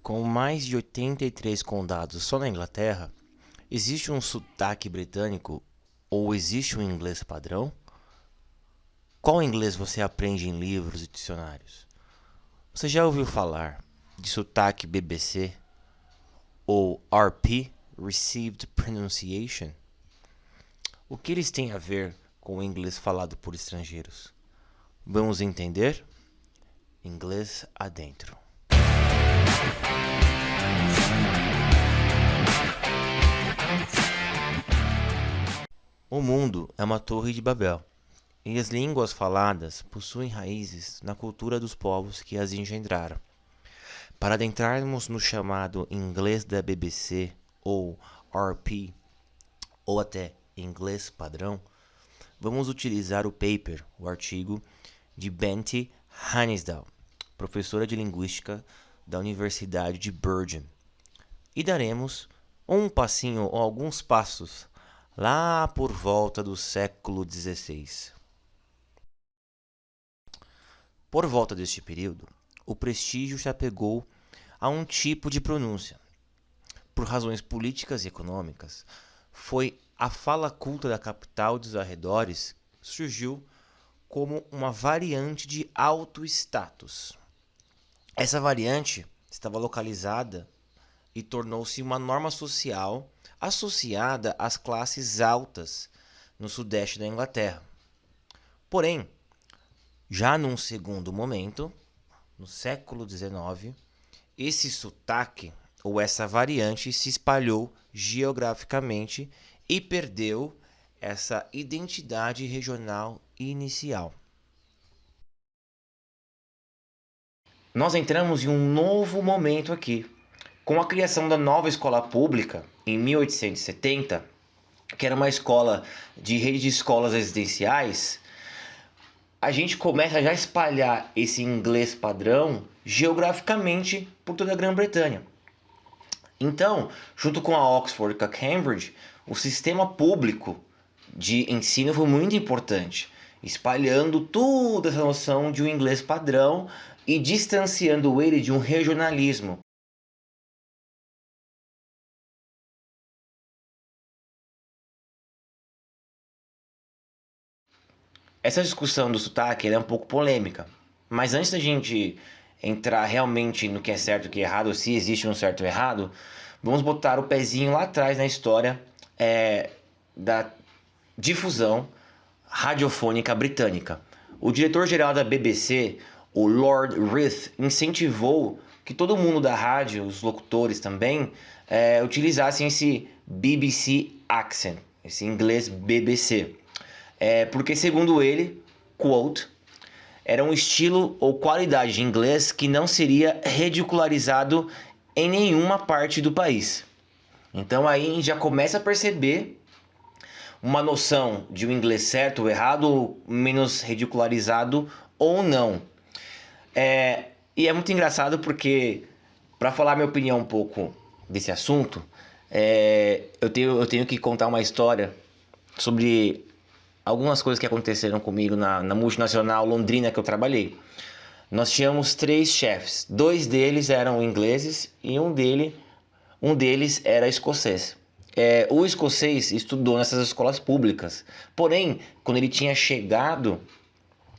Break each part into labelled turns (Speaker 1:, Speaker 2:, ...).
Speaker 1: Com mais de 83 condados só na Inglaterra, existe um sotaque britânico ou existe um inglês padrão? Qual inglês você aprende em livros e dicionários? Você já ouviu falar de sotaque BBC ou RP, Received Pronunciation? O que eles têm a ver com o inglês falado por estrangeiros? Vamos entender? Inglês adentro. O mundo é uma torre de Babel, e as línguas faladas possuem raízes na cultura dos povos que as engendraram. Para adentrarmos no chamado inglês da BBC, ou RP, ou até inglês padrão, vamos utilizar o paper, o artigo, de Bente Hannisdal, professora de linguística da Universidade de Bergen, e daremos um passinho ou alguns passos lá por volta do século XVI. Por volta deste período, o prestígio se apegou a um tipo de pronúncia. Por razões políticas e econômicas, foi a fala culta da capital e dos arredores que surgiu como uma variante de alto status. Essa variante estava localizada e tornou-se uma norma social associada às classes altas no sudeste da Inglaterra. Porém, já num segundo momento, no século XIX, esse sotaque ou essa variante se espalhou geograficamente e perdeu essa identidade regional inicial. Nós entramos em um novo momento aqui, com a criação da nova escola pública em 1870, que era uma escola de rede de escolas residenciais. A gente começa já a espalhar esse inglês padrão geograficamente por toda a Grã-Bretanha. Então, junto com a Oxford e com a Cambridge, o sistema público de ensino foi muito importante, espalhando toda essa noção de um inglês padrão e distanciando ele de um regionalismo. Essa discussão do sotaque é um pouco polêmica, mas antes da gente entrar realmente no que é certo e o que é errado, se existe um certo ou errado, vamos botar o pezinho lá atrás na história da difusão radiofônica britânica. O diretor-geral da BBC, o Lord Reith, incentivou que todo mundo da rádio, os locutores também, utilizassem esse BBC accent, esse inglês BBC. Porque, segundo ele, quote, era um estilo ou qualidade de inglês que não seria ridicularizado em nenhuma parte do país. Então aí a gente já começa a perceber uma noção de um inglês certo ou errado, menos ridicularizado ou não. E é muito engraçado porque, para falar minha opinião um pouco desse assunto, eu tenho que contar uma história sobre algumas coisas que aconteceram comigo na multinacional londrina que eu trabalhei. Nós tínhamos 3 chefes. 2 deles eram ingleses e um deles era escocês. O escocês estudou nessas escolas públicas. Porém, quando ele tinha chegado,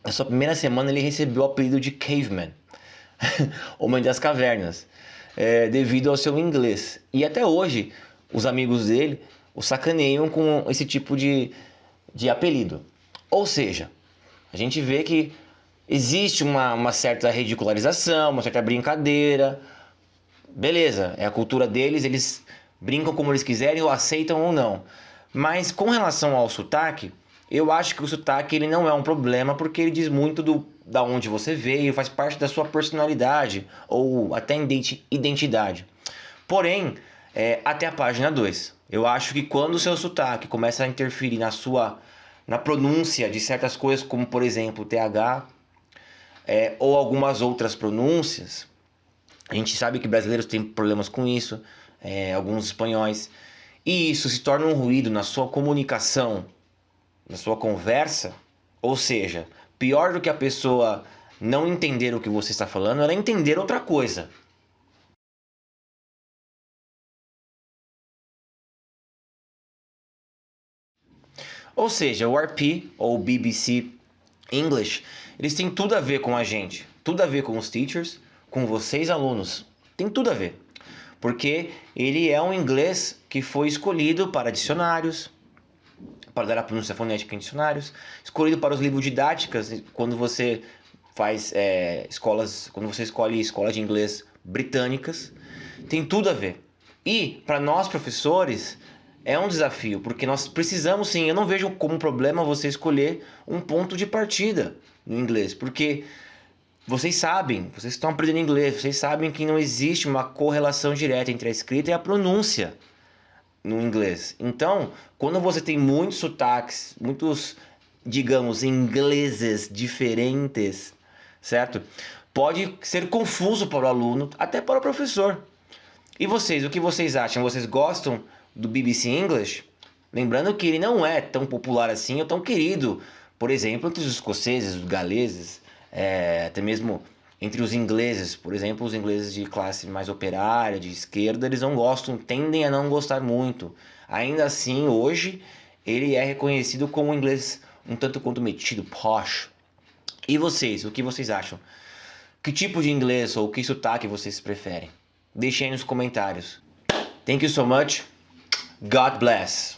Speaker 1: na sua primeira semana ele recebeu o apelido de Caveman, Homem das Cavernas, devido ao seu inglês. E até hoje, os amigos dele o sacaneiam com esse tipo de apelido. Ou seja, a gente vê que existe uma certa ridicularização, uma certa brincadeira. Beleza, é a cultura deles, eles brincam como eles quiserem, ou aceitam ou não. Mas com relação ao sotaque, eu acho que o sotaque ele não é um problema, porque ele diz muito da onde você veio, faz parte da sua personalidade, ou até identidade. Porém, até a página 2. Eu acho que quando o seu sotaque começa a interferir na pronúncia de certas coisas, como por exemplo o TH, ou algumas outras pronúncias, a gente sabe que brasileiros têm problemas com isso, alguns espanhóis, e isso se torna um ruído na sua comunicação, na sua conversa, ou seja, pior do que a pessoa não entender o que você está falando, ela entender outra coisa. Ou seja, o RP ou BBC English, eles têm tudo a ver com a gente, tudo a ver com os teachers, com vocês alunos, tem tudo a ver. Porque ele é um inglês que foi escolhido para dicionários, para dar a pronúncia fonética em dicionários, escolhido para os livros didáticas, quando você faz quando você escolhe escolas de inglês britânicas, tem tudo a ver. E para nós professores é um desafio, porque nós precisamos sim, eu não vejo como problema você escolher um ponto de partida no inglês, porque vocês sabem, vocês estão aprendendo inglês, vocês sabem que não existe uma correlação direta entre a escrita e a pronúncia no inglês. Então, quando você tem muitos sotaques, muitos, digamos, ingleses diferentes, certo? Pode ser confuso para o aluno, até para o professor. E vocês, o que vocês acham? Vocês gostam do BBC English? Lembrando que ele não é tão popular assim ou tão querido, por exemplo, entre os escoceses, os galeses, até mesmo entre os ingleses. Por exemplo, os ingleses de classe mais operária, de esquerda, eles não gostam, tendem a não gostar muito. Ainda assim, hoje, ele é reconhecido como um inglês um tanto quanto metido, posh. E vocês, o que vocês acham? Que tipo de inglês ou que sotaque vocês preferem? Deixem aí nos comentários. Thank you so much. God bless.